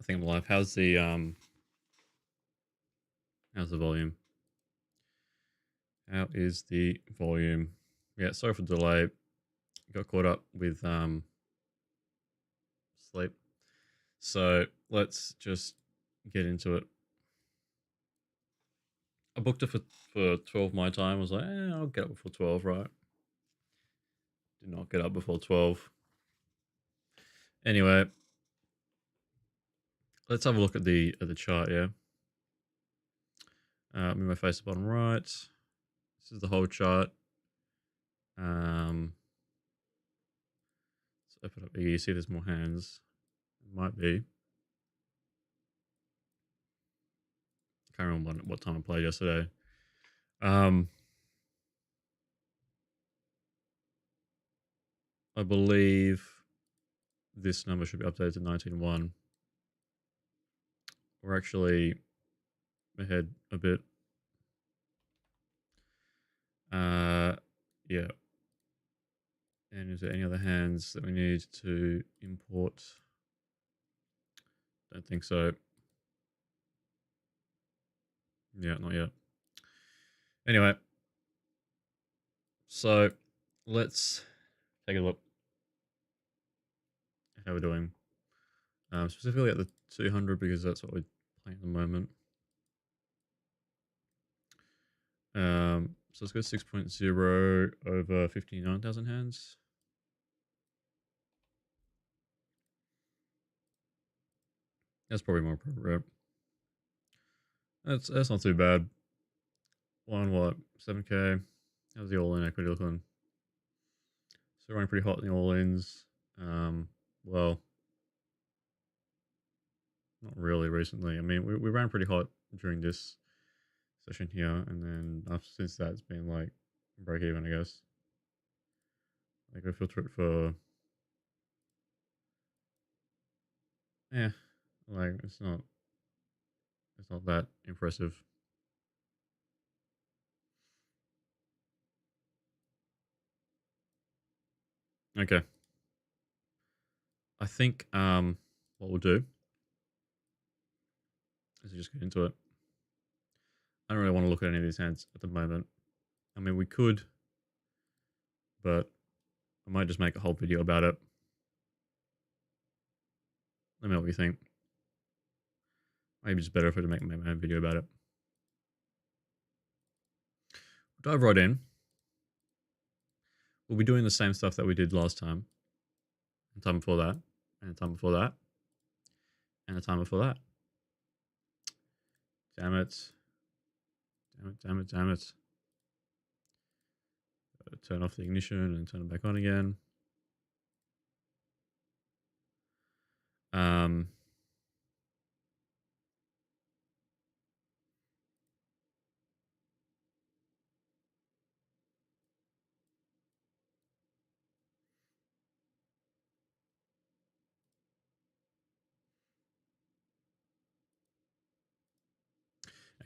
think I'm live. How's the volume? How is the volume? Yeah, sorry for the delay. Got caught up with sleep. So let's just get into it. I booked it for 12 my time. I was like, I'll get up before 12, right? Did not get up before 12. Anyway, let's have a look at the chart, yeah? Move my face to bottom right. This is the whole chart. Let's open up here. You see there's more hands. It might be. Can't remember what time I played yesterday. I believe this number should be updated to 19.1. We're actually ahead a bit. Yeah. And is there any other hands that we need to import? Don't think so. Yeah, not yet. Anyway, so let's take a look at how we're doing. Specifically at the 200 because that's what we're playing at the moment. So let's go 6.0 over 59,000 hands. That's probably more appropriate. That's not too bad. One what? 7k. How's the all-in equity looking? So running pretty hot in the all-ins. Well, not really recently. I mean, we ran pretty hot during this session here, and then after since that, it's been like break even, I guess. Like I filter it for, yeah, like it's not that impressive. Okay, I think what we'll do is just get into it. I don't really want to look at any of these hands at the moment. I mean, we could, but I might just make a whole video about it. Let me know what you think. Maybe it's better if I make my own video about it. Dive right in. We'll be doing the same stuff that we did last time, and the time before that, and the time before that, and the time before that. Damn it. Damn it, damn it, damn it. Turn off the ignition and turn it back on again.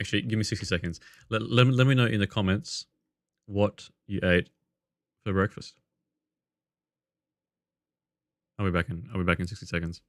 Actually, give me 60 seconds. Let me know in the comments what you ate for breakfast. I'll be back in 60 seconds.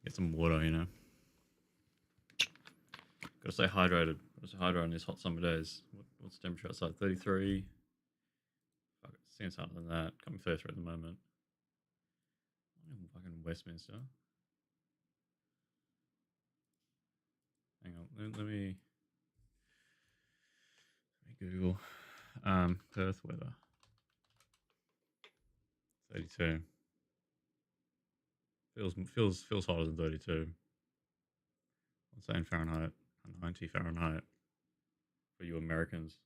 Get some water, you know. Gotta stay hydrated. Gotta stay hydrated on these hot summer days. What's the temperature outside? 33. Fuck, it seems hotter than that. Coming 33 at the moment. I'm in fucking Westminster. Hang on. Let me Google. Perth weather. 32. Feels hotter than 32. Let's say in Fahrenheit. 90 Fahrenheit for you Americans.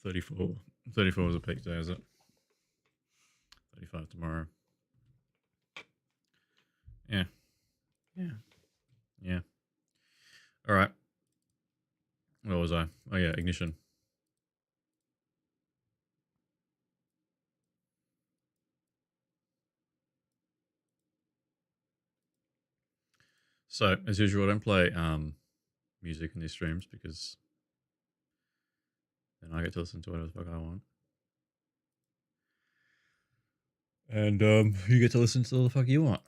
34. 34 is a peak day, is it? 35 tomorrow. Yeah. Yeah. Yeah. All right. Where was I? Oh, yeah. Ignition. So, as usual, I don't play music in these streams because then I get to listen to whatever the fuck I want. And you get to listen to what the fuck you want.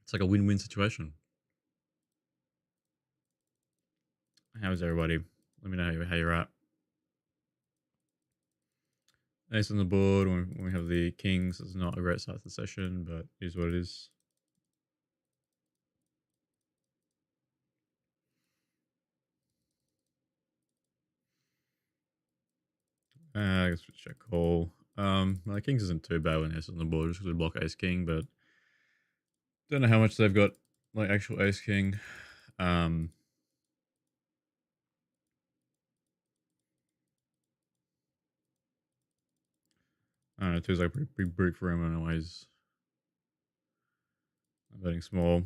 It's like a win-win situation. How's everybody? Let me know how you're at. Ace on the board when we have the kings. It's not a great start to the session, but it is what it is. I guess we check call. My kings isn't too bad when ace on the board just because we block ace king, but don't know how much they've got like actual ace king. I don't know, two's like pretty brute for him anyways. I'm betting small.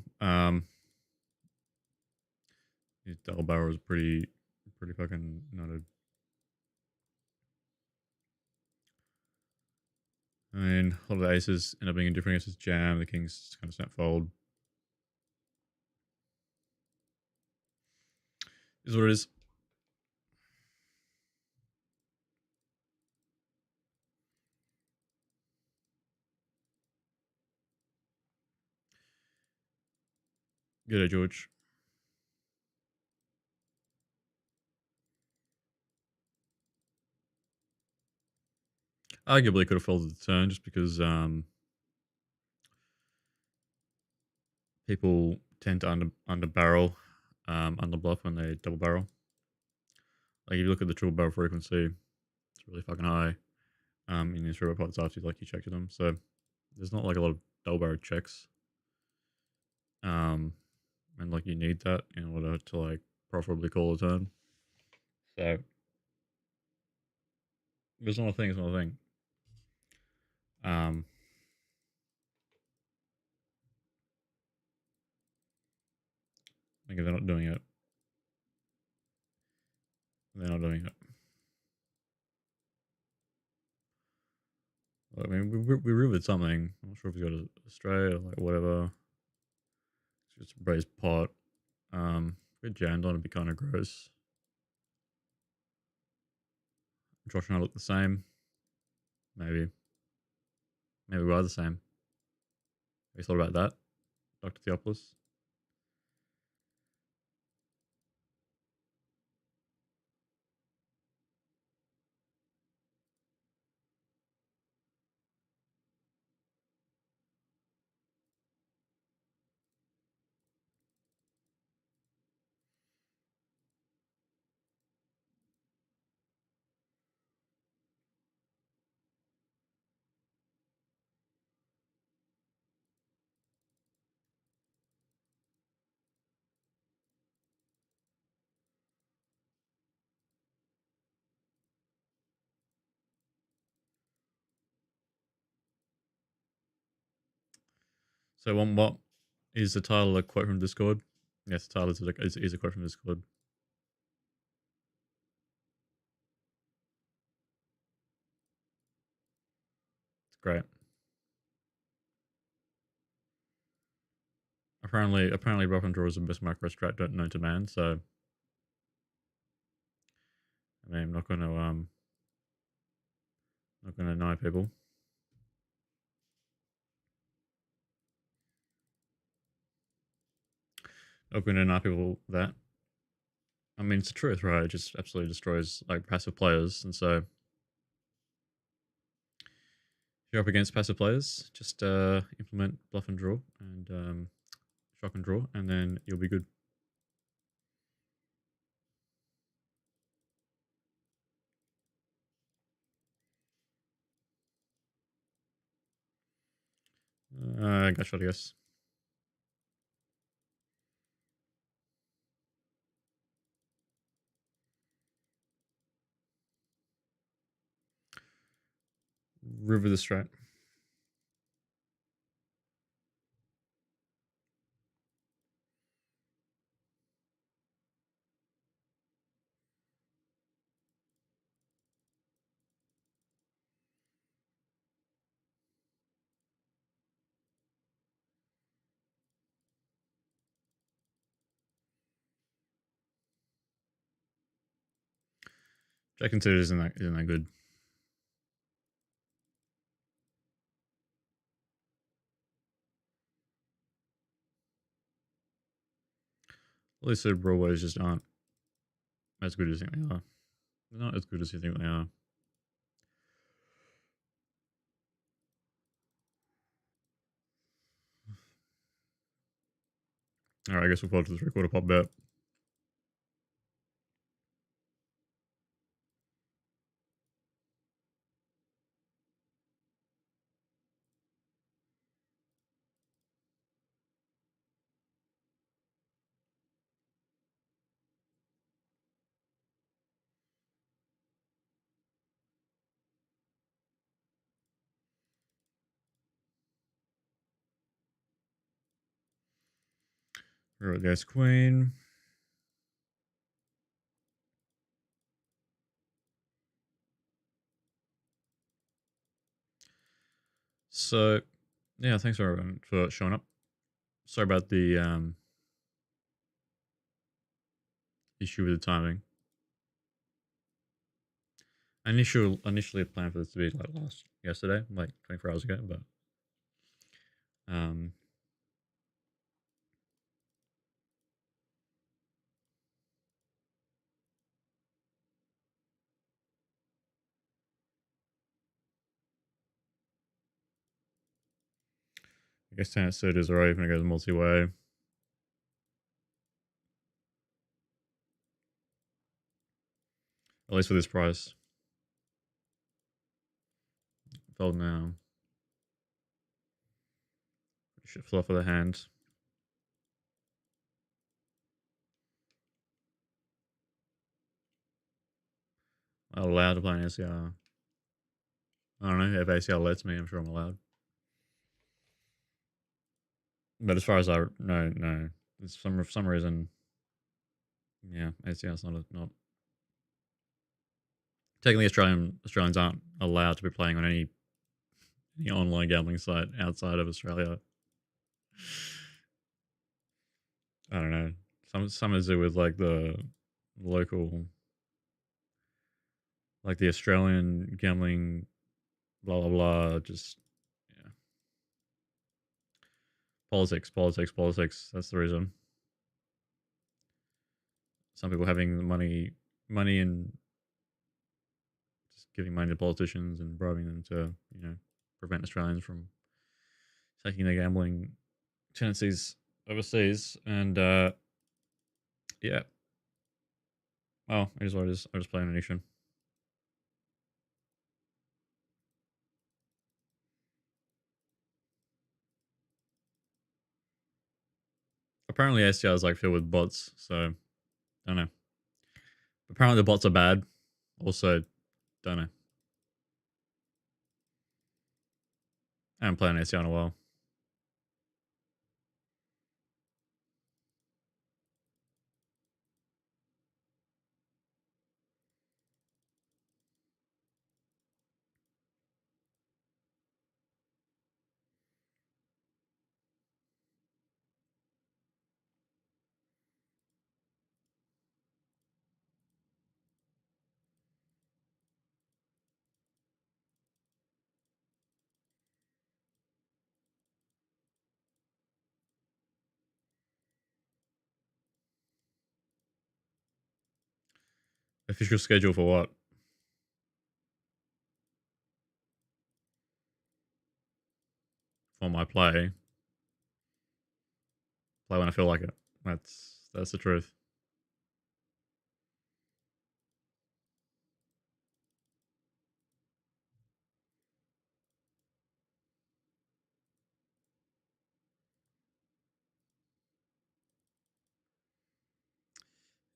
His double barrel is pretty fucking nutted. I mean, a lot of the aces end up being indifferent against his jam. The kings kind of snap fold. Is what it is. Good day, George. Arguably could have folded the turn just because people tend to under barrel, under bluff when they double barrel. Like if you look at the triple barrel frequency, it's really fucking high. In these river pots after you checked them, so there's not like a lot of double barrel checks. And like you need that in order to like profitably call a turn. So it's not a thing. It's not a thing. Like if they're not doing it, they're not doing it. I mean, we rivered something. I'm not sure if he's got a straight or like whatever. It's just a braised pot. Get jammed on, it'd be kind of gross. Josh and I look the same. Maybe we are the same. Have you thought about that, Dr. Theopolis? So, what is the title a quote from Discord? Yes, the title is a quote from Discord. It's great. Apparently, rough and draw is the best macro strat known to man. So, I mean, I'm not gonna deny people. Not gonna deny people that. I mean, it's the truth, right? It just absolutely destroys like passive players, and so if you're up against passive players, just implement bluff and draw and shock and draw, and then you'll be good. Gut shot, I guess. River the strat. Jack and suited isn't that good. All these suited broadways just aren't as good as you think they are. They're not as good as you think they are. All right, I guess we'll fall to the 3/4 pop bet. All right, guys, queen. So, yeah, thanks everyone for showing up. Sorry about the issue with the timing. Initially planned for this to be like yesterday, like 24 hours ago, but um, I guess tennis suitors are even going to go multi-way. At least for this price. Fold now. Should fluff with the hand. I'm allowed to play an ACR. I don't know if ACR lets me. I'm sure I'm allowed. But as far as I know, no. It's for some reason, yeah, ACR is not. Technically, Australians aren't allowed to be playing on any online gambling site outside of Australia. I don't know. Some is it with like the local, like the Australian gambling, blah blah blah. Just yeah, politics. That's the reason. Some people having the money and just giving money to politicians and bribing them to prevent Australians from taking their gambling tendencies overseas. And yeah, well, it is what it is. I just play on a nation. Apparently, ACR is like filled with bots, so don't know. Apparently, the bots are bad. Also, don't know. I haven't played an ACR in a while. Official schedule for what? For my play. Play when I feel like it. That's the truth.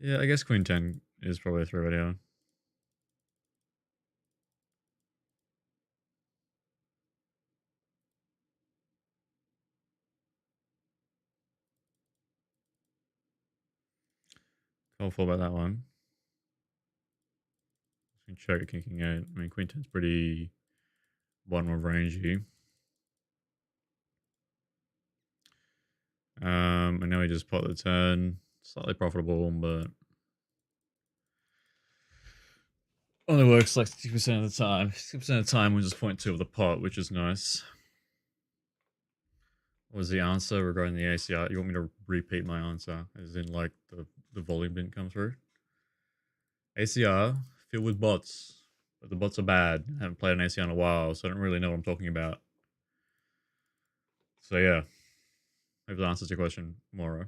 Yeah, I guess Queen 10 is probably a three video. Call for about that one. Check King 8. I mean, Queen 10's pretty bottom of rangey. And now we just pot the 10. Slightly profitable, but only works like 60% of the time. 60% of the time we just point 2 of the pot, which is nice. What was the answer regarding the ACR? You want me to repeat my answer? As in, like, the volume didn't come through? ACR filled with bots, but the bots are bad. I haven't played an ACR in a while, so I don't really know what I'm talking about. So yeah, hope that answers your question, Moro.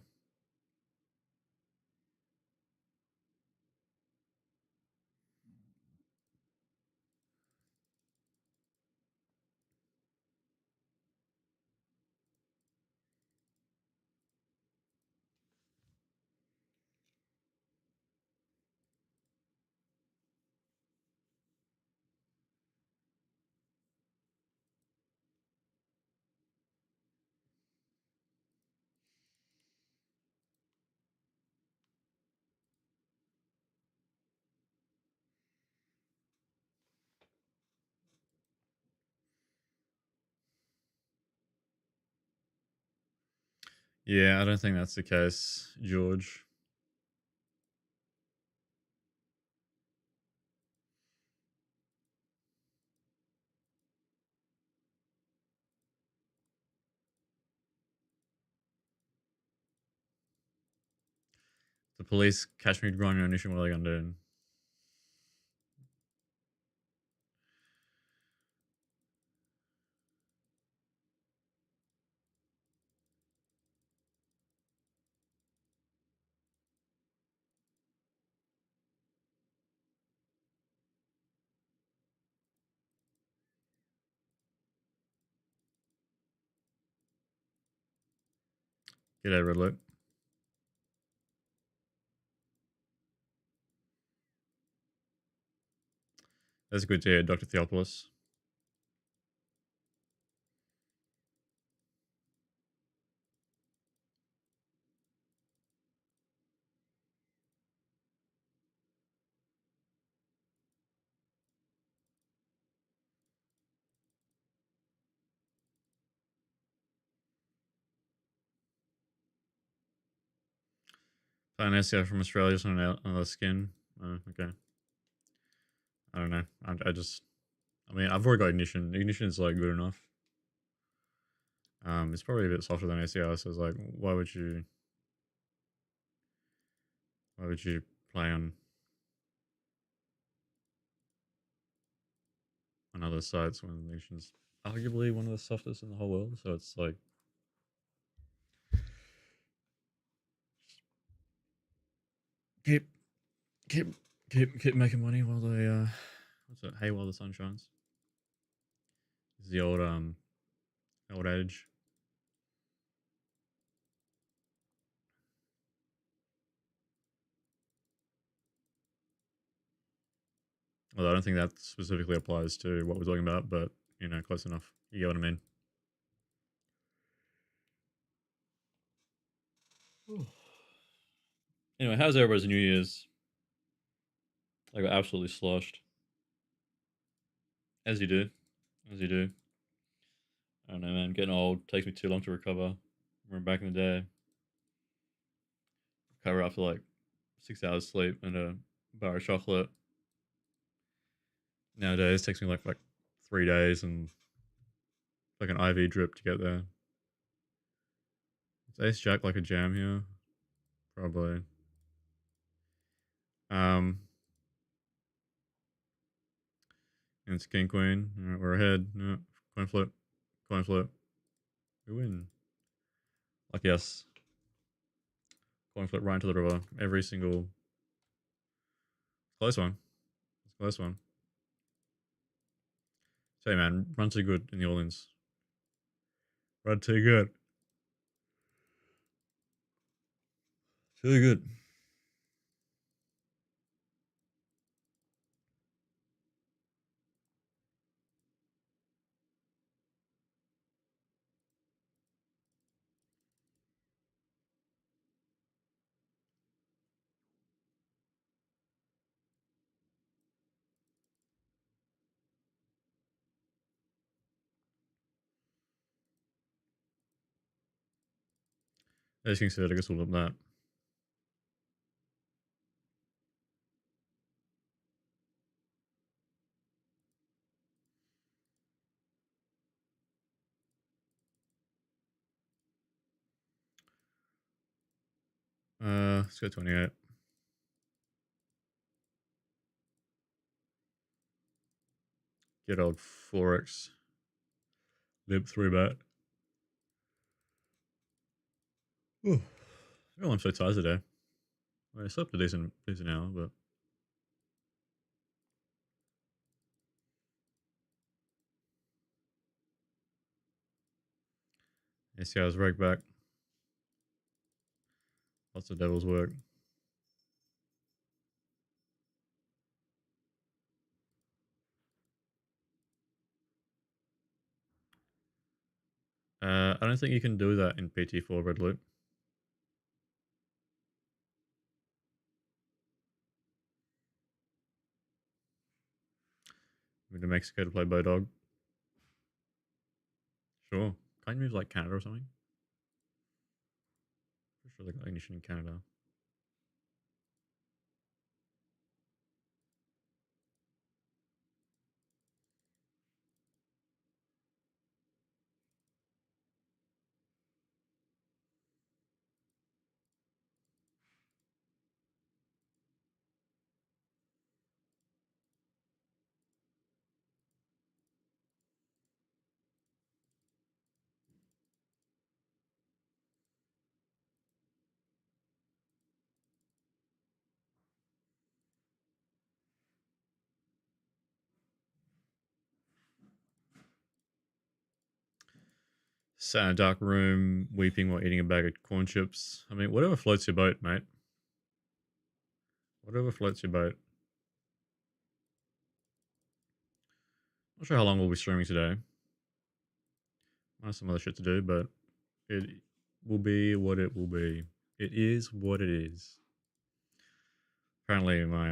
Yeah, I don't think that's the case, George. The police catch me grinding on issue, what are they gonna do? G'day, Red Loop. That's good to hear, Dr. Theopolis. Playing SCO from Australia on another skin. Oh, okay. I don't know. I mean, I've already got Ignition. Ignition is like good enough. It's probably a bit softer than ACR, so it's like, why would you play on other sites when Ignition's arguably one of the softest in the whole world? So it's like, keep, keep, keep making money while they what's it? Hey, while the sun shines. Is the old adage. Although I don't think that specifically applies to what we're talking about, but you know, close enough. You get what I mean. Anyway, how's everybody's New Year's? I got absolutely sloshed. As you do. As you do. I don't know, man. Getting old takes me too long to recover. Remember back in the day, recover after like 6 hours sleep and a bar of chocolate. Nowadays, it takes me like 3 days and like an IV drip to get there. Is Ace Jack like a jam here? Probably. Um, It's king queen. All right, we're ahead. No, coin flip. Coin flip. We win. Like yes. Coin flip right into the river. Every single close one. It's a close one. Say man, run too good in the Orleans. Run too good. Too good. As you can see, I guess we'll up that. Let's go 28. Get old 4x. Lip 3 bet. Oh, I'm so tired today. I slept a decent hour, but ACI's right back. Lots of devil's work. I don't think you can do that in PT4 red loop. Move to Mexico to play Bodog. Sure. Can't you move like Canada or something? Pretty sure they got ignition in Canada. Sat in a dark room, weeping while eating a bag of corn chips. I mean, whatever floats your boat, mate. Whatever floats your boat. Not sure how long we'll be streaming today. I have some other shit to do, but it will be what it will be. It is what it is. Apparently, my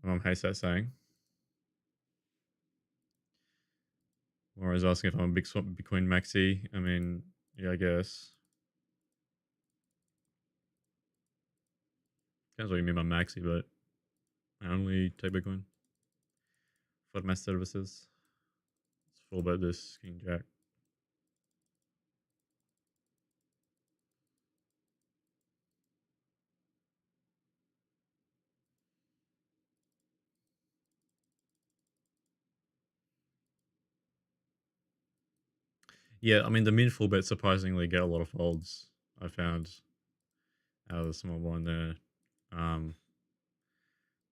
mum hates that saying. Or I was asking if I'm a big swap Bitcoin maxi. I mean, yeah, I guess. Depends what you mean by maxi, but I only take Bitcoin for my services. It's full about this King Jack. Yeah, I mean the min full bet surprisingly get a lot of folds. I found out of the small one there.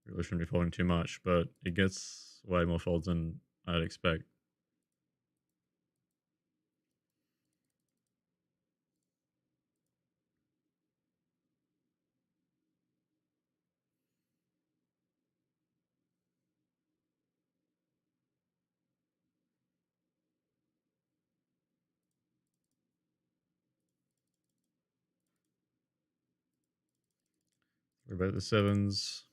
Really shouldn't be folding too much, but it gets way more folds than I'd expect. What about the sevens?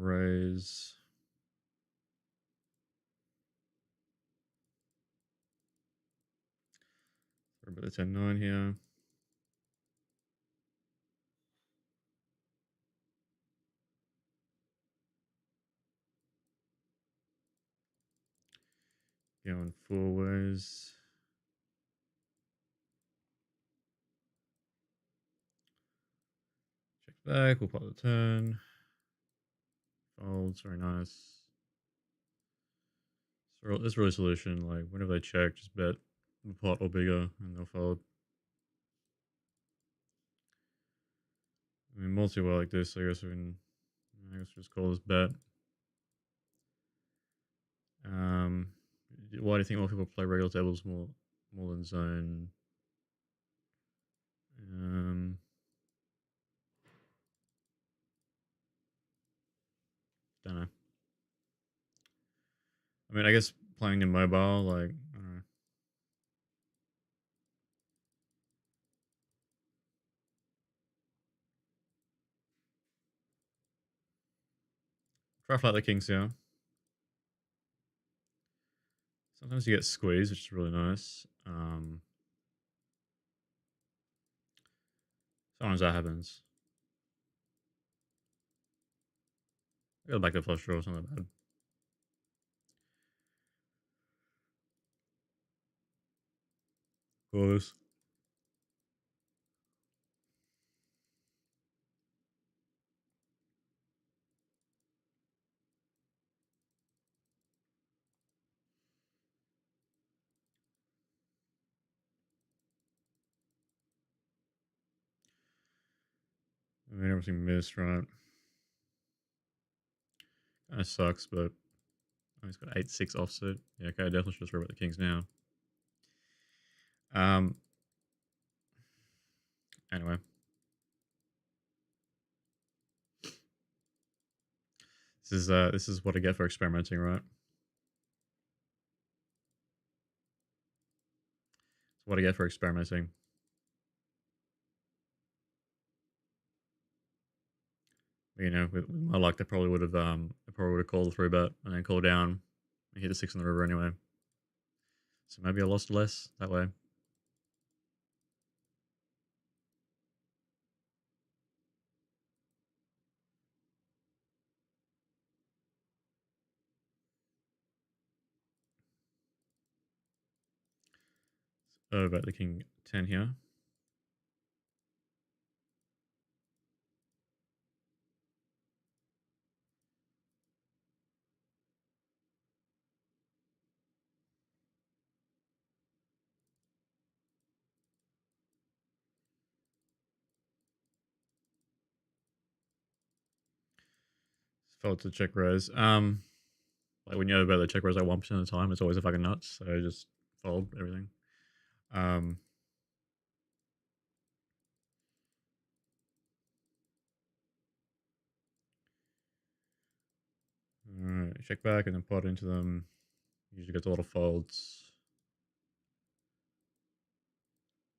raise. Sorry about the 10-9 here. Going four ways. Check back, we'll pot the turn. Folds, very nice. So this really solution, like whenever they check, just bet the pot or bigger and they'll fold. I mean, multi-way like this, I guess just call this bet. Why do you think more people play regular tables more than zone? Don't know. I mean, I guess playing in mobile, like, I don't know. Try flat the kings here. Sometimes you get squeezed, which is really nice. Sometimes that happens. I got back to flush draw, it's not that bad. Close. I mean, everything missed, right? Kind of sucks, but he's got 8-6 offsuit. Yeah, okay, I definitely should have thrown about the kings now. Anyway. This is what I get for experimenting, right? It's what I get for experimenting. You know, with my luck, I probably would have called the 3-bet and then called down and hit the 6 on the river anyway. So maybe I lost less that way. So about the king 10 here. Felt to check raise. Like when you know about the check raise like 1% of the time, it's always a fucking nuts. So just fold everything. Alright, check back and then pot into them. Usually gets a lot of folds.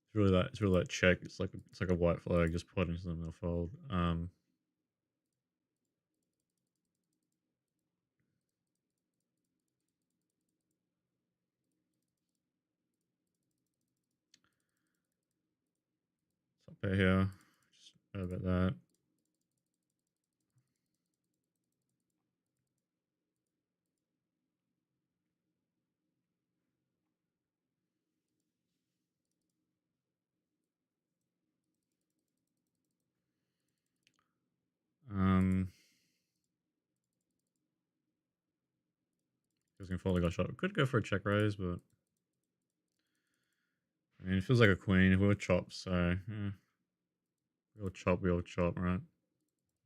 It's really that check. It's like a white flag. Just pot into them, they'll fold. Top pair here. Just know about that. He was gonna fold. I got shot. Could go for a check raise, but I mean, it feels like a queen. We'll chop, so yeah. We'll chop, right?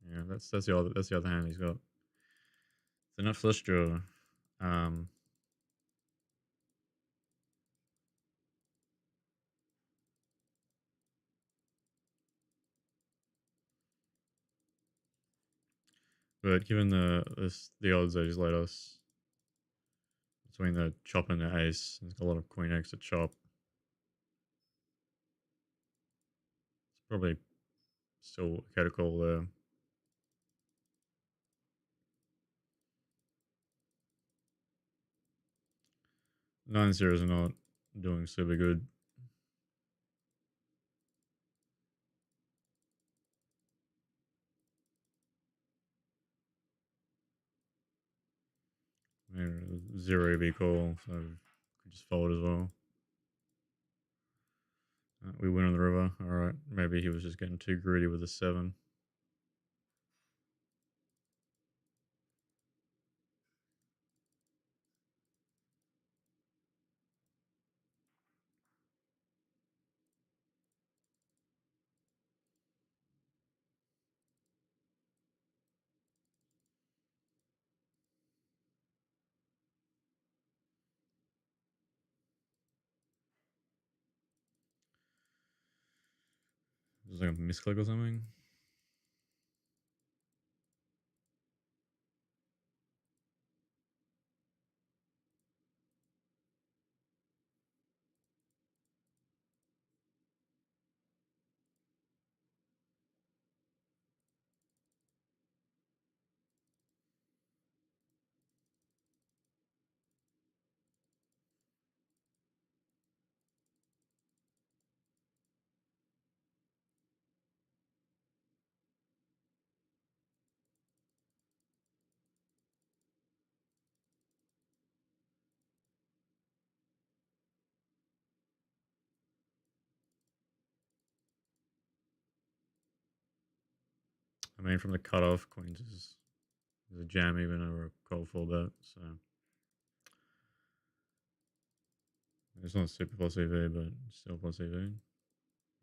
Yeah, that's the other hand he's got. So not flush draw. But given the odds that he's let us between the chop and the ace, he's got a lot of queen x to chop. It's probably still okay to call there. 9-0s are not doing super good. Maybe 0 EV call, so could just fold as well. We win on the river. All right, maybe he was just getting too greedy with a 7. Just like a misclick or something. I mean, from the cutoff, Queens is a jam even over a cold full bet. So it's not super plus EV, but still plus EV.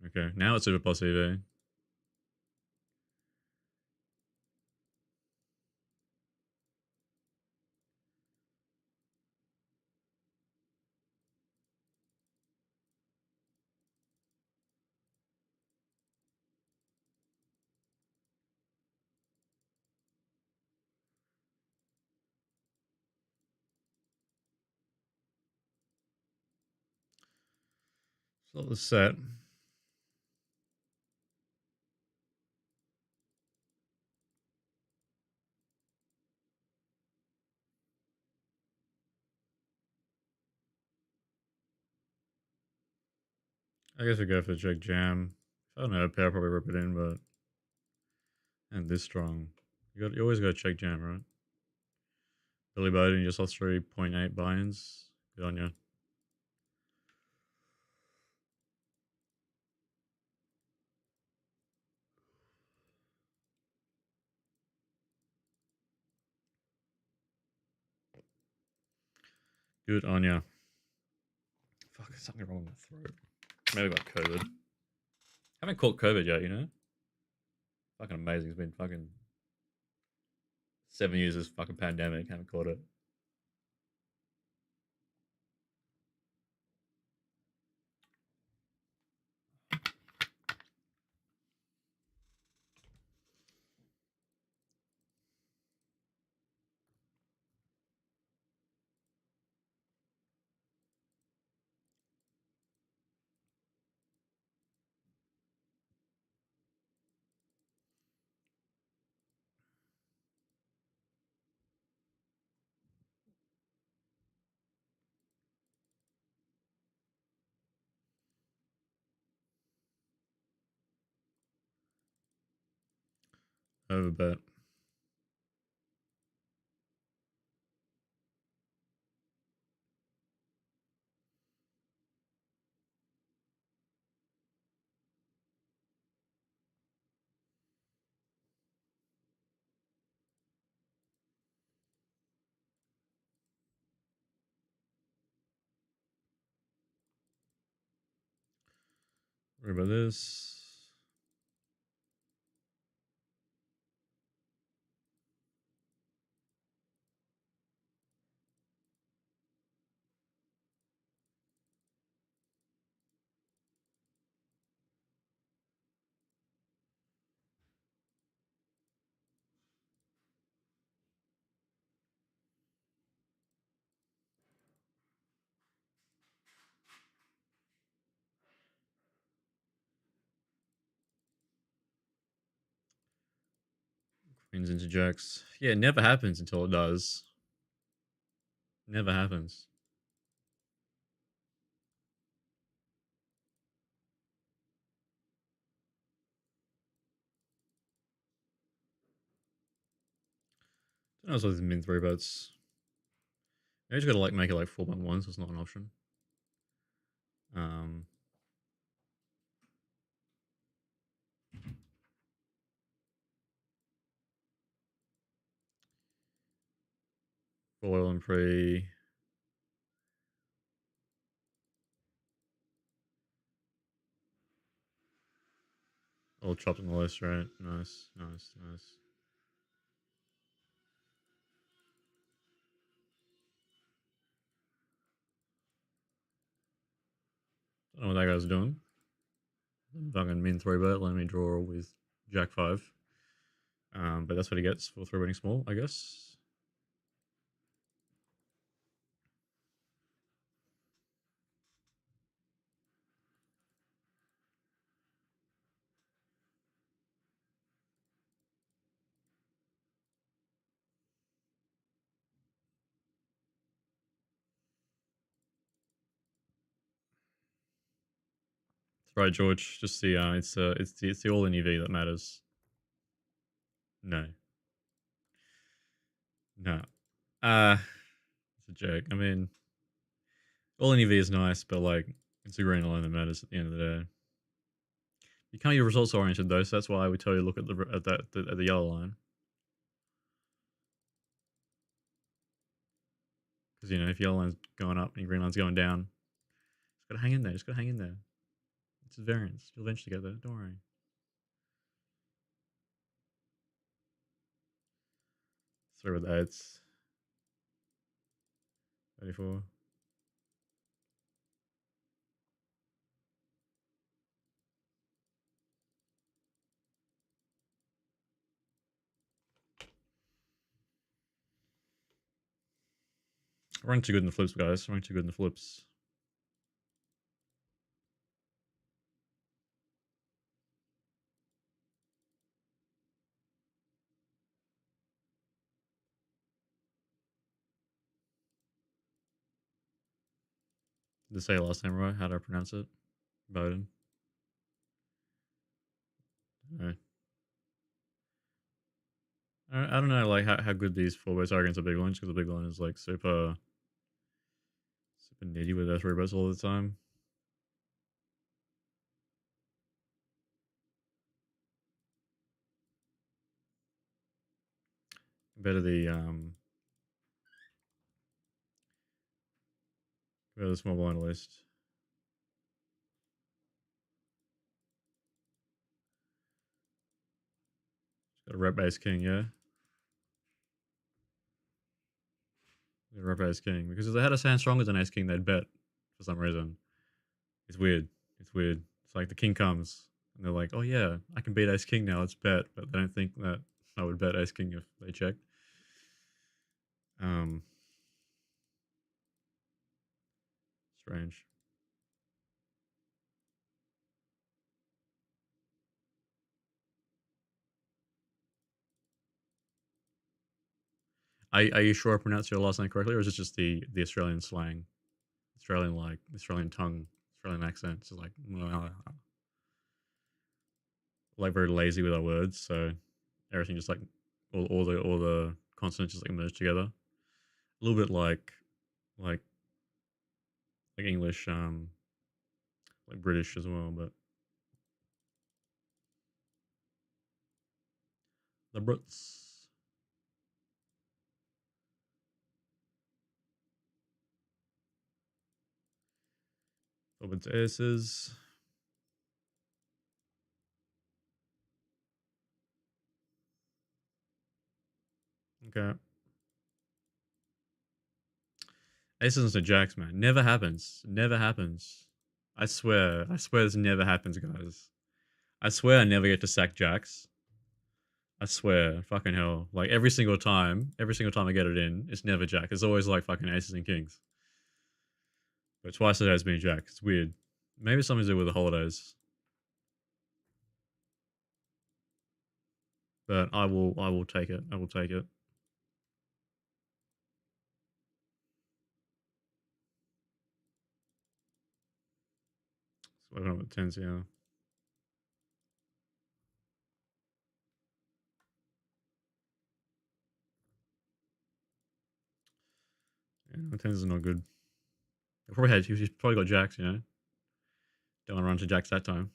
Okay, now it's super plus EV. So the set. I guess we go for the check jam. If I don't know, pair probably rip it in, but and this strong, you always got to check jam, right? Billy Bowden, you just lost 3.8 buy-ins. Good on you. Good on you. Fuck, there's something wrong with my throat. Maybe got COVID. Haven't caught COVID yet, you know? Fucking amazing. It's been fucking 7 years of this fucking pandemic. Haven't caught it. Over bet. Worry about this. Queens into jacks. Yeah, it never happens until it does. Never happens. I also these min 3-bets. You just gotta like make it like 4.1, so it's not an option. Um, full oil and pre. All chopped on the list, right? Nice, nice, nice. I don't know what that guy's doing. Fucking min 3-bet, letting me draw with Jack 5. But that's what he gets for 3-betting small, I guess. That's right, George. Just the it's the all in EV that matters. No, no. It's a joke. I mean, all in EV is nice, but like it's the green line that matters at the end of the day. You can't be results oriented though, so that's why we tell you look at the yellow line. Because if yellow line's going up and green line's going down, just gotta hang in there. Just gotta hang in there. It's a variance. You'll eventually get there. Don't worry. Sorry about that. It's 34. We're running too good in the flips, guys. We're running too good in the flips. Did I say it last time right? How do I pronounce it? Bowden. No. I don't know like how good these 4-bets are against a big line, because the big line is like super nitty with their 3-bets all the time. Better the small blind list. Got a rep ace king, yeah. Rep ace king, because if they had a hand stronger than ace king, they'd bet for some reason. It's weird. It's weird. It's like the king comes and they're like, "Oh yeah, I can beat ace king now. Let's bet." But they don't think that I would bet ace king if they checked. Um, Strange. Are you sure I pronounced your last name correctly, or is it just the Australian slang, Australian tongue, Australian accent? It's just like very lazy with our words, so everything just like all the consonants just like merge together. A little bit like like English, like British as well, but the Brits. Open to aces. Okay. Aces and jacks, man. Never happens. Never happens. I swear. I swear this never happens, guys. I swear I never get to sack jacks. I swear. Fucking hell. Like every single time I get it in, it's never jack. It's always like fucking aces and kings. But twice a day has been jack. It's weird. Maybe something to do with the holidays. But I will take it. I will take it. So I don't know what tens, yeah. Yeah, tens is not good. He's probably got jacks, you know. Don't want to run to jacks that time.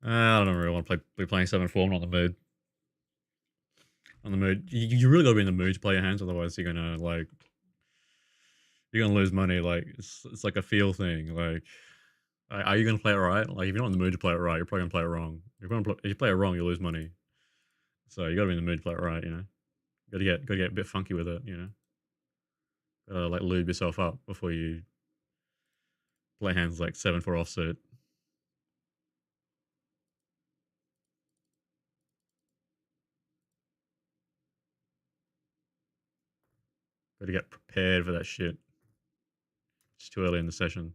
I don't really want to be playing 7-4. I'm not in the mood. On the mood, you really gotta be in the mood to play your hands, otherwise you're gonna lose money. Like it's like a feel thing. Like, are you gonna play it right? Like if you're not in the mood to play it right, you're probably gonna play it wrong. If you play it wrong, you lose money. So you gotta be in the mood to play it right. You know, gotta get a bit funky with it. You know, gotta like lube yourself up before you play hands like 7-4 offsuit. Gotta get prepared for that shit. It's too early in the session.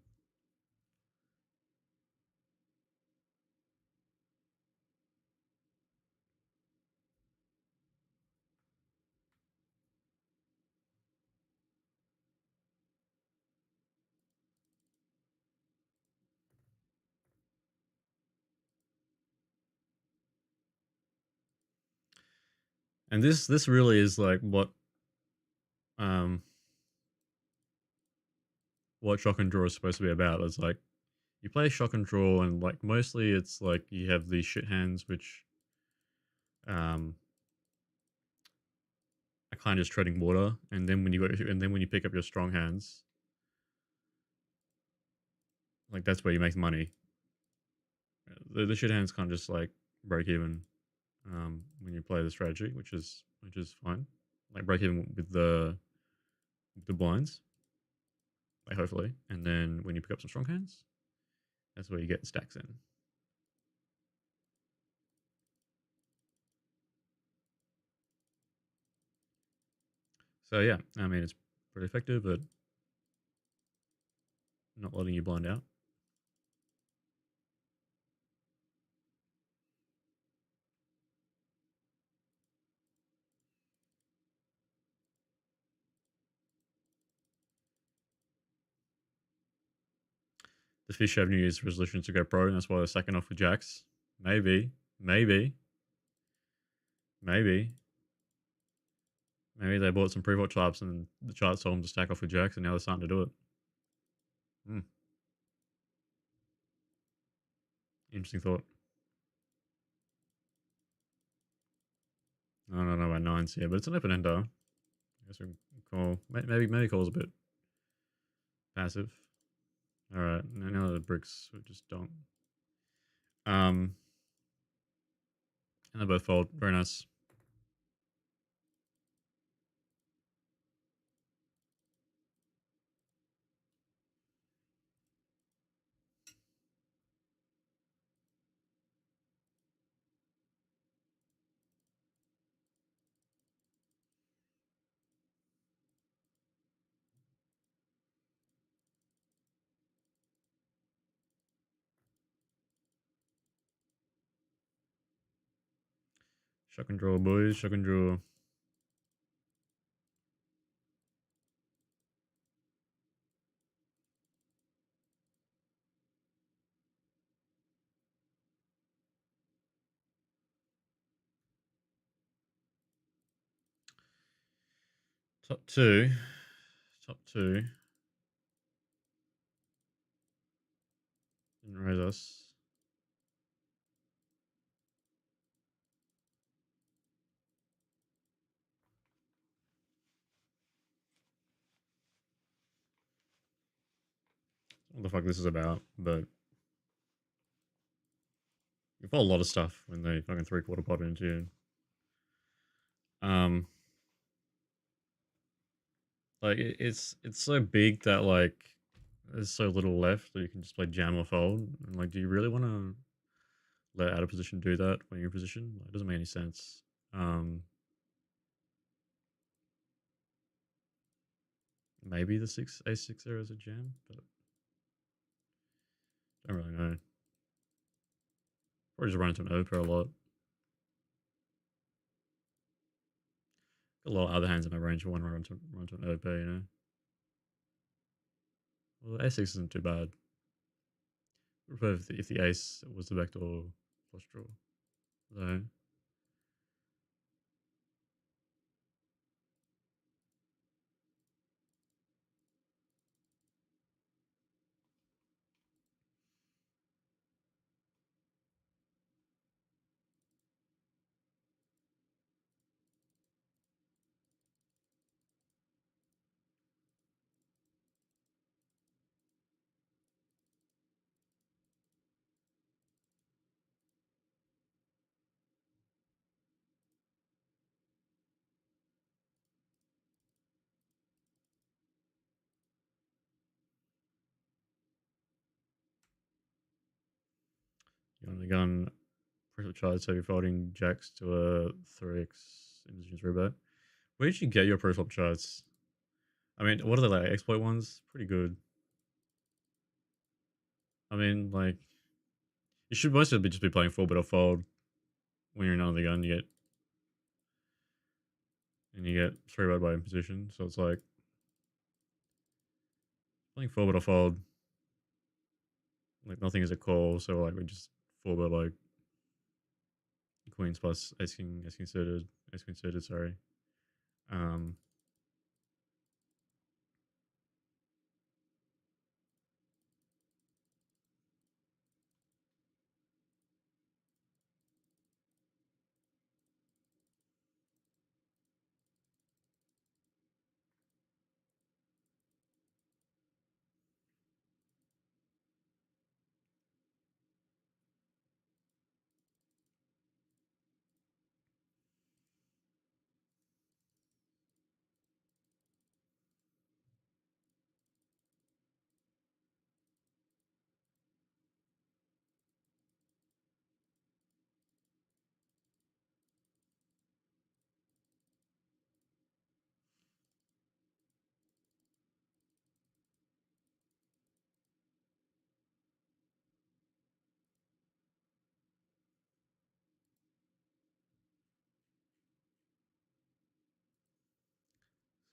And this really is like um what shock and draw is supposed to be about. It's like you play shock and draw, and like mostly it's like you have these shit hands which um are kind of just treading water, and then when you pick up your strong hands, like that's where you make money. The shit hands can't just like break even when you play the strategy, which is fine. Like break even with the blinds, like hopefully, and then when you pick up some strong hands, that's where you get stacks in. So yeah, I mean it's pretty effective, but not letting you blind out. The fish have New Year's resolutions to go pro, and that's why they're sacking off with jacks. Maybe, maybe, maybe, maybe they bought some pre-flop charts and the charts told them to stack off with jacks, and now they're starting to do it. Hmm. Interesting thought. I don't know about nines here, but it's an open ender. I guess we can call. Maybe call's a bit passive. All right, now the bricks we just don't. Um, and they both fold. Very nice. Shock and draw, boys. Shock and draw. Top two. Top two. Didn't raise us. What the fuck this is about, but you fold a lot of stuff when they fucking three-quarter pot into you. Um, like it's so big that like there's so little left that you can just play jam or fold. And like, do you really want to let out of position do that when you're in position? Like, it doesn't make any sense. Um, maybe the six a6 there is a jam, but I don't really know. Or just run into an OPER a lot. Got a lot of other hands in my range. I want to run to an OP, you know. Well, a6 isn't too bad. I prefer if the ace was the backdoor flush draw. Though. You want the gun preflop charge, so you're folding jacks to a 3x indigenous rebate. Where did you get your preflop charts? I mean, what are they like? Exploit ones? Pretty good. I mean, like, you should mostly just be playing full bet or fold when you're in under the gun. You get 3 bet by imposition. So it's like playing full bet or fold. Like nothing is a call, so like we just 4 bet like queens plus ace king suited, sorry. Um,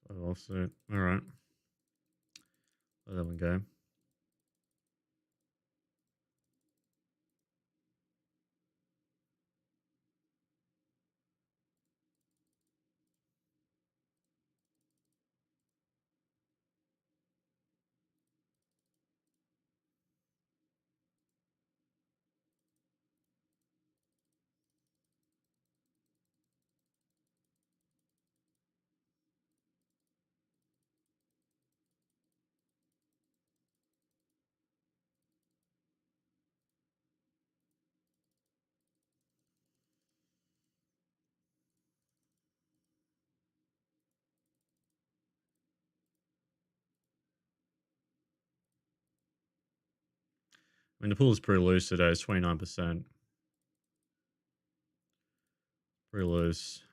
so also, all right, let that one go. I mean, the pool is pretty loose today. It's 29%. Pretty loose.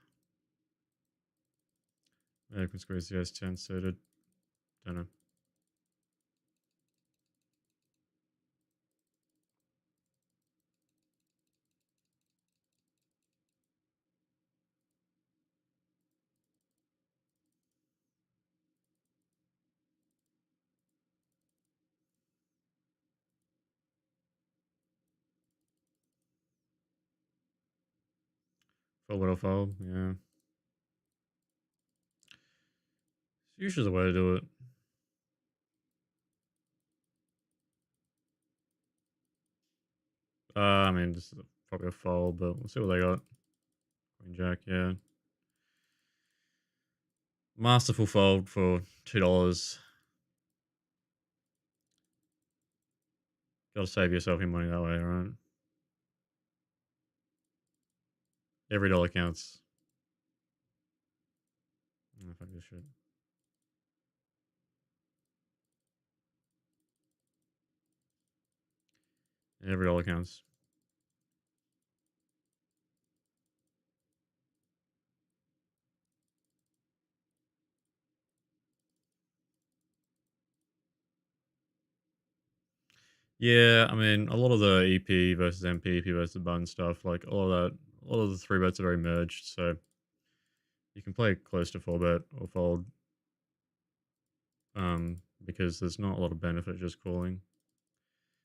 Maybe I can squeeze the ace 10 suited. Don't know. Fold what I'll fold. Yeah. It's usually the way to do it. I mean, this is probably a fold, but we'll see what they got. Queen Jack, yeah. Masterful fold for $2. Got to save yourself your money that way, right? Every dollar counts. Oh, fuck this shit. Every dollar counts. Yeah, I mean, a lot of the EP versus MP, EP versus bun stuff, like all of that, a lot of the 3 bets are very merged, so you can play close to 4 bet or fold because there's not a lot of benefit just calling.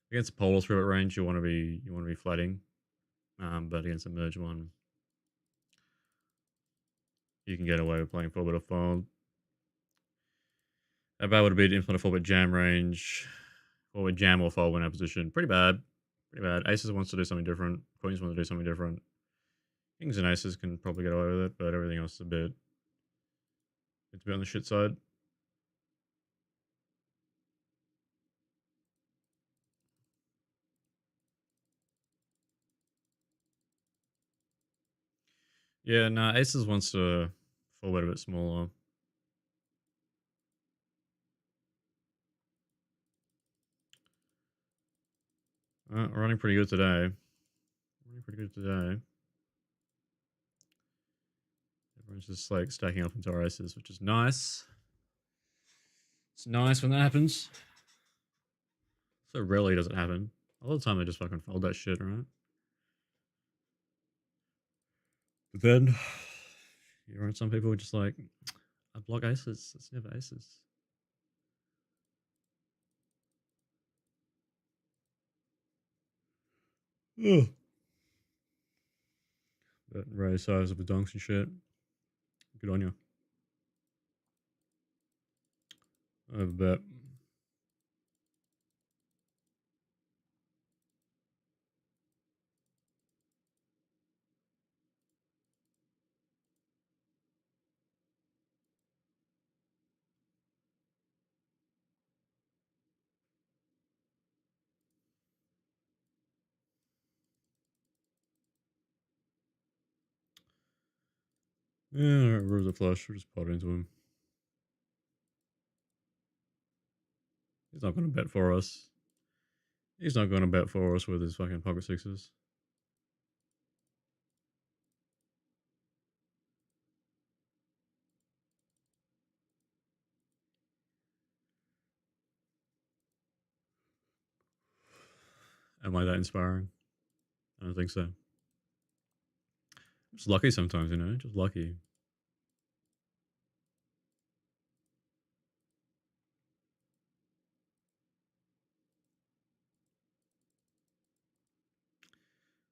Against a polar through range, you want to be flatting, but against a merge one, you can get away with playing 4-bet or fold. How bad would it be to implement a 4-bet jam range? 4-bet jam or fold when out of position? Pretty bad. Pretty bad. Aces wants to do something different. Queens want to do something different. Kings and aces can probably get away with it, but everything else is it's a bit on the shit side. Yeah, nah, aces wants to 4-bet a bit smaller. Running pretty good today. Everyone's just like stacking up into our aces, which is nice. It's nice when that happens. So rarely does it happen. A lot of the time they just fucking fold that shit, right? But then, you know, some people are just like, I block aces. It's never aces. Ugh. But raise size of the donks and shit. Good on you. I have a bet. Yeah, where's the flush? We'll just pot into him. He's not going to bet for us. He's not going to bet for us with his fucking pocket sixes. Am I that inspiring? I don't think so. I'm just lucky sometimes, you know? Just lucky.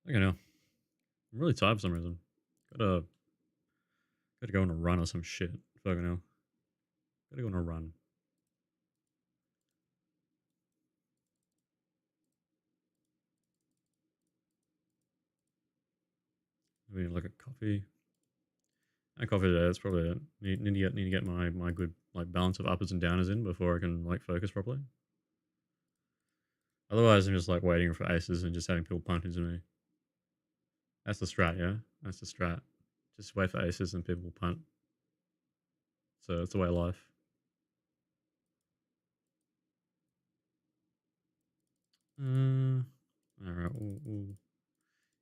I don't know. I'm really tired for some reason. Gotta go on a run or some shit. Fucking hell. Gotta go on a run. Maybe like a coffee. A coffee today. That's probably it. Need to get my good like balance of uppers and downers in before I can like focus properly. Otherwise, I'm just like waiting for aces and just having people punt into me. That's the strat, yeah. That's the strat. Just wait for aces and people will punt. So it's the way of life. All right.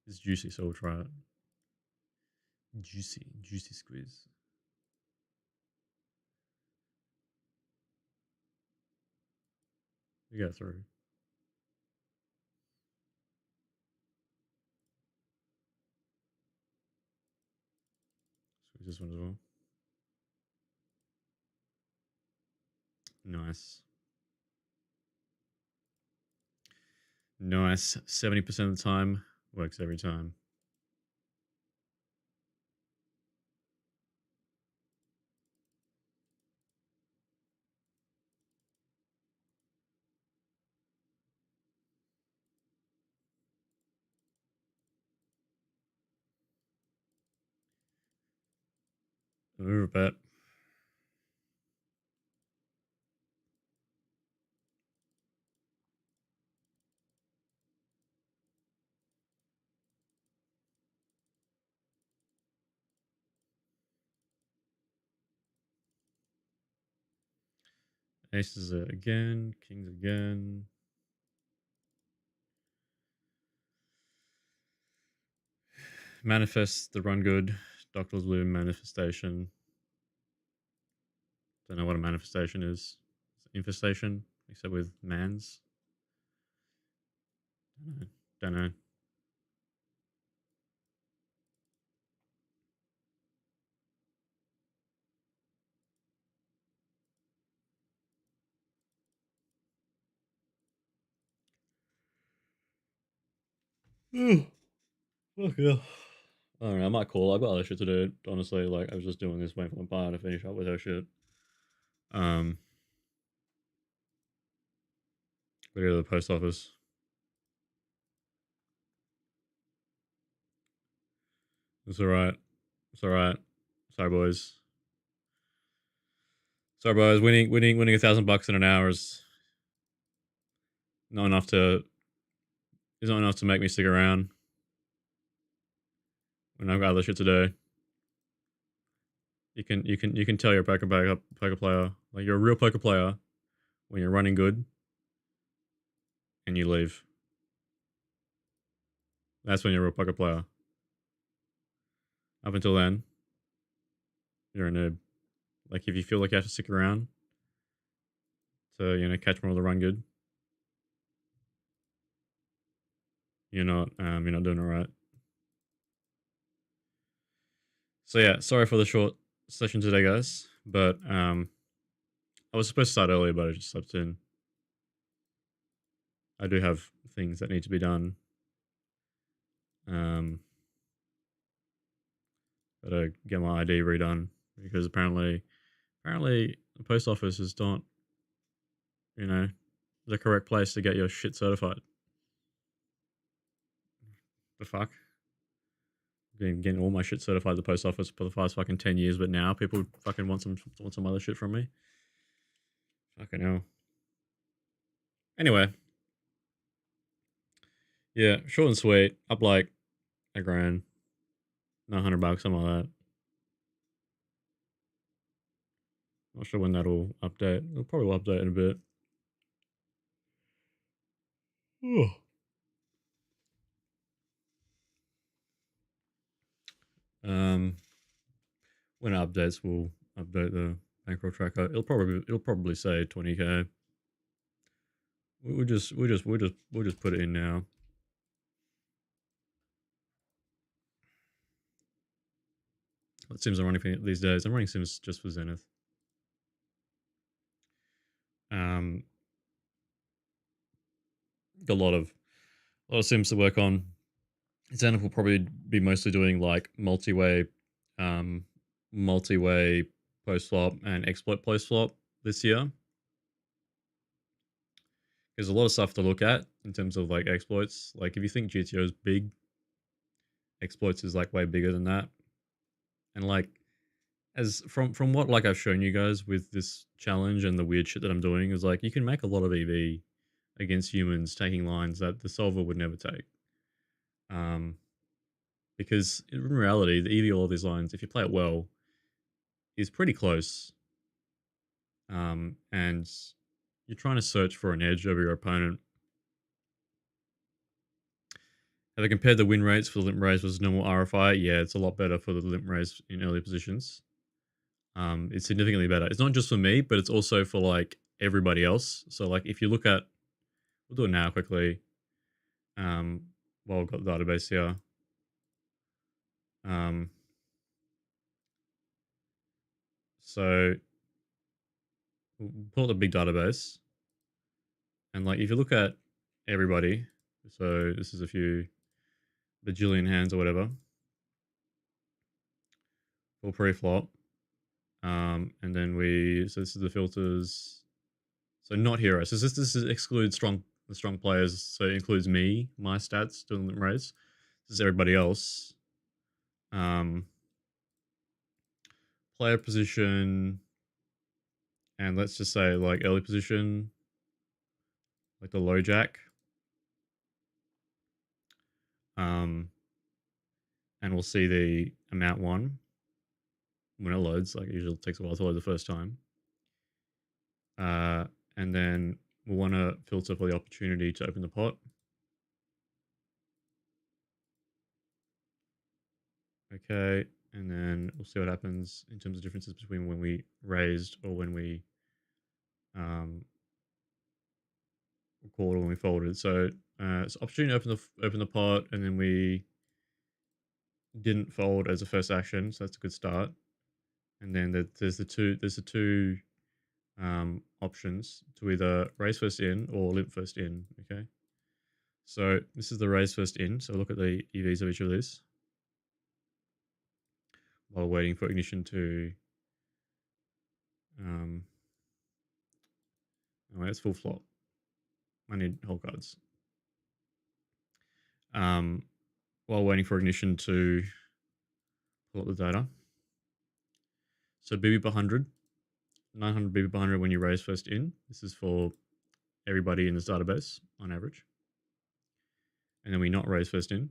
It's juicy, so we'll try it. Juicy squeeze. You go through. Squeeze this one as well. Nice. Nice. 70% of the time works every time. Move a bet. Aces again. Kings again. Manifest the run good. Doctor's Bloom manifestation. Don't know what a manifestation is. Infestation, except with mans. Don't know. Fuck yeah. I don't know, I might call. I've got other shit to do, honestly. Like, I was just doing this waiting for my partner to finish up with her shit. Um, go to the post office. It's alright. It's alright. Sorry, boys. Sorry, boys. Winning $1,000 in an hour is not enough to is not enough to make me stick around when I've got other shit to do. You can tell you're a poker player. Like, you're a real poker player when you're running good and you leave. That's when you're a real poker player. Up until then, you're a noob. Like, if you feel like you have to stick around to, catch more of the run good, you're not doing it right. So yeah, sorry for the short session today, guys. But I was supposed to start earlier, but I just slept in. I do have things that need to be done. Gotta get my ID redone because apparently the post office is not, the correct place to get your shit certified. The fuck? Been getting all my shit certified at the post office for the past fucking 10 years, but now people fucking want some other shit from me. Fucking hell. Anyway, yeah, short and sweet. Up like a grand, $900, something like that. Not sure when that'll update. It'll probably will update in a bit. um, when it updates, we'll update the bankroll tracker. It'll probably say 20k. We'll just put it in now. What sims I'm running for these days? I'm running sims just for Zenith. Got a lot of sims to work on. Zenith will probably be mostly doing like multi-way post flop and exploit post flop this year. There's a lot of stuff to look at in terms of like exploits. Like, if you think GTO is big, exploits is like way bigger than that. And like, as from what like I've shown you guys with this challenge and the weird shit that I'm doing, is like, you can make a lot of EV against humans taking lines that the solver would never take. Because in reality, the EV all of these lines, if you play it well, is pretty close. And you're trying to search for an edge over your opponent. Have I compared the win rates for the limp raise versus normal RFI? Yeah, it's a lot better for the limp raise in early positions. It's significantly better. It's not just for me, but it's also for like everybody else. So like, if you look at, we'll do it now quickly. While we've got the database here. So we'll pull up the big database. And like, if you look at everybody, so this is a few bajillion hands or whatever, for pre-flop. And then so this is the filters. So not heroes. So this excludes the strong players. So it includes me, my stats, doing limp raise. This is everybody else. Player position, and let's just say like early position, like the low jack. And we'll see the amount one when it loads. Like, it usually takes a while to load the first time. And then we'll want to filter for the opportunity to open the pot. Okay, and then we'll see what happens in terms of differences between when we raised or when we called or when we folded. So it's opportunity to open the pot, and then we didn't fold as a first action, so that's a good start. And then there's the two options to either raise first in or limp first in. Okay, So this is the raise first in. So look at the EVs of each of these while waiting for ignition to. Oh, it's full flop. I need whole cards. While waiting for ignition to pull up the data. So BB per 100, 900 BB per 100 when you raise first in. This is for everybody in this database on average. And then we not raise first in.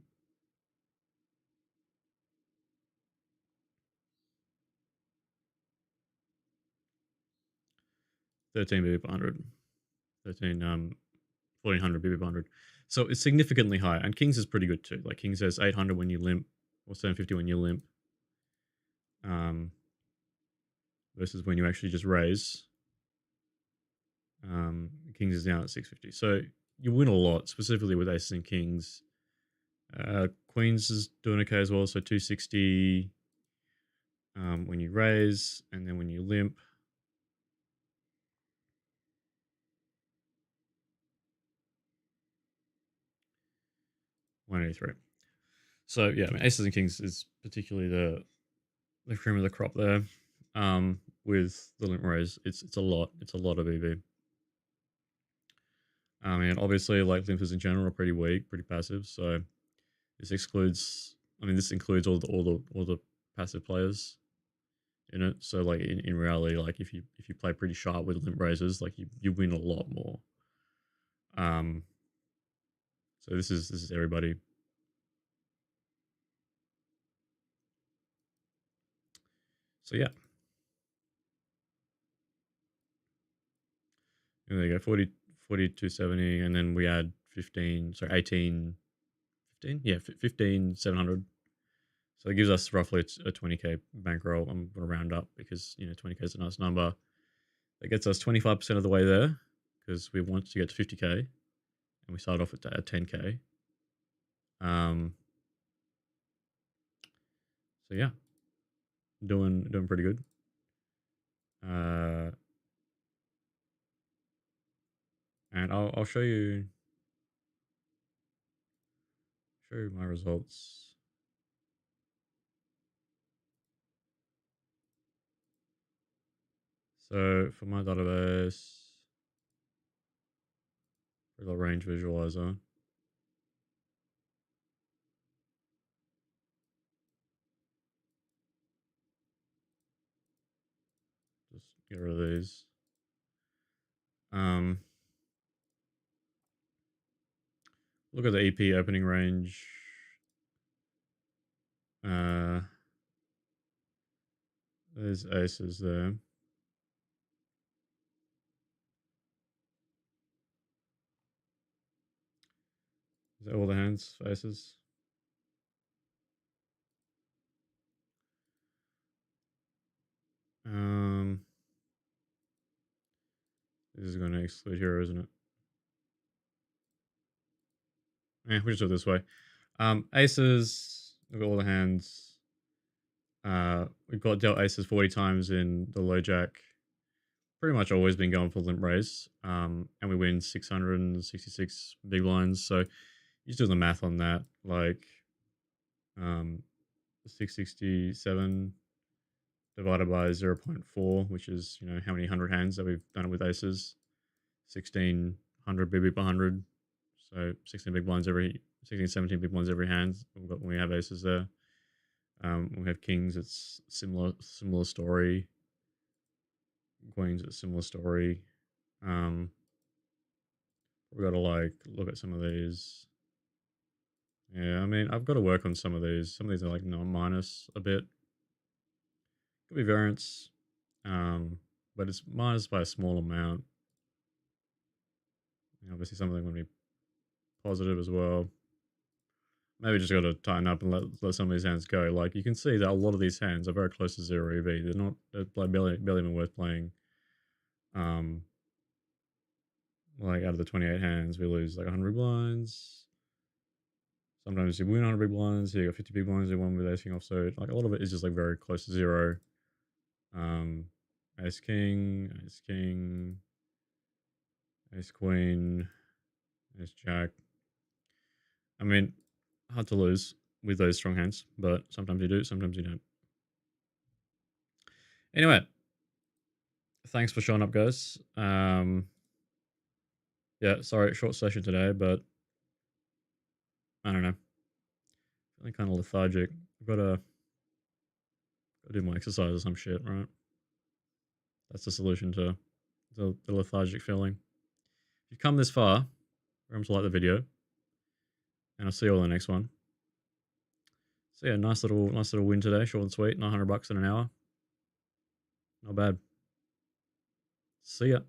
$13 BB per 100. 1400 BB per 100. So it's significantly higher. And Kings is pretty good too. Like Kings has 800 when you limp, or 750 when you limp. Versus when you actually just raise. Kings is down at 650. So you win a lot, specifically with aces and kings. Queens is doing okay as well. So 260 when you raise, and then when you limp. $183. So yeah, I mean, aces and kings is particularly the cream of the crop there. With the limp raise, it's a lot. It's a lot of EV. And obviously, like limpers in general are pretty weak, pretty passive. So this excludes. I mean, this includes all the passive players in it. So like in reality, like if you play pretty sharp with limp raises, like you win a lot more. So this is everybody. So yeah. And there you go, 40, 4270, and then we add 15, sorry, 18, 15? Yeah, 15, 700. So it gives us roughly a 20k bankroll. I'm going to round up because, 20k is a nice number. That gets us 25% of the way there because we want to get to 50k and we start off at 10k. So yeah, doing pretty good. And I'll show you my results. So for my database, for the range visualizer, just get rid of these. Look at the EP opening range. There's aces there. Is that all the hands for aces? This is going to exclude here, isn't it? Yeah, we just do it this way. Aces, look at all the hands. We've got dealt aces 40 times in the low jack. Pretty much always been going for limp raise. And we win 666 big blinds. So you just do the math on that. Like 667 divided by 0.4, which is, how many 100 hands that we've done it with aces. 1600 BB per 100. So 16 big blinds every, 16, 17 big blinds every hand when we have aces there. When we have kings, it's similar story. Queens, it's similar story. We've got to look at some of these. Yeah, I mean, I've got to work on some of these. Some of these are like minus a bit. Could be variance, but it's minus by a small amount. Obviously, some of them are going to be positive as well. Maybe just got to tighten up and let some of these hands go. Like you can see that a lot of these hands are very close to zero EV. They're like barely even worth playing. Like out of the 28 hands, we lose like 100 blinds. Sometimes you win 100 big blinds. You got 50 big blinds. You won with ace king offsuit. Like a lot of it is just like very close to zero. Ace king, ace king, ace queen, ace jack. I mean, hard to lose with those strong hands, but sometimes you do, sometimes you don't. Anyway, thanks for showing up, guys. Yeah, sorry, short session today, but I don't know. Feeling kind of lethargic. I've gotta do more exercise or some shit, right? That's the solution to the lethargic feeling. If you've come this far, remember to like the video, and I'll see you all in the next one. So yeah, nice little win today, short and sweet, $900 in an hour. Not bad. See ya.